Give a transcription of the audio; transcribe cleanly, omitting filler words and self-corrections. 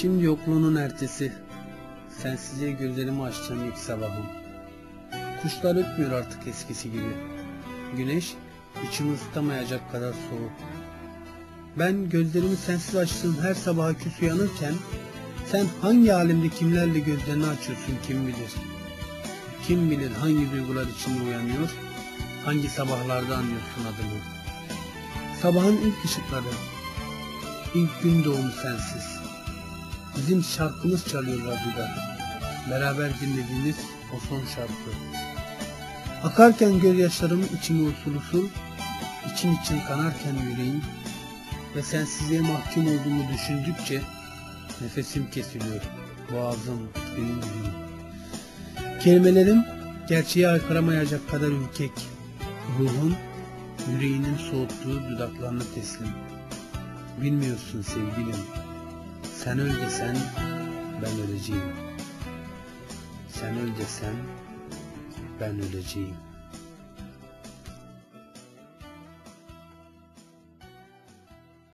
Şimdi yokluğunun ertesi, sensizliğe gözlerimi açtığım ilk sabahım. Kuşlar ötmüyor artık eskisi gibi. Güneş içimi ısıtamayacak kadar soğuk. Ben gözlerimi sensiz açtığım her sabaha küs uyanırken, sen hangi alemde kimlerle gözlerini açıyorsun kim bilir. Kim bilir hangi duygular içinde uyanıyor, hangi sabahlarda anlıyorsun adını. Sabahın ilk ışıkları, ilk gün doğumu sensiz. Bizim şarkımız çalıyor radyoda, beraber dinlediğimiz o son şarkı. Akarken gözyaşlarım içimi usul usul, için için kanarken yüreğim ve sensizliğe mahkum olduğumu düşündükçe nefesim kesiliyor, boğazım, dilim. Kelimelerim gerçeği haykıramayacak kadar ürkek, ruhum yüreğinin soğuttuğu dudaklarına teslim. Bilmiyorsun sevgilim, sen öl desen ben öleceğim. Sen öl desen ben öleceğim.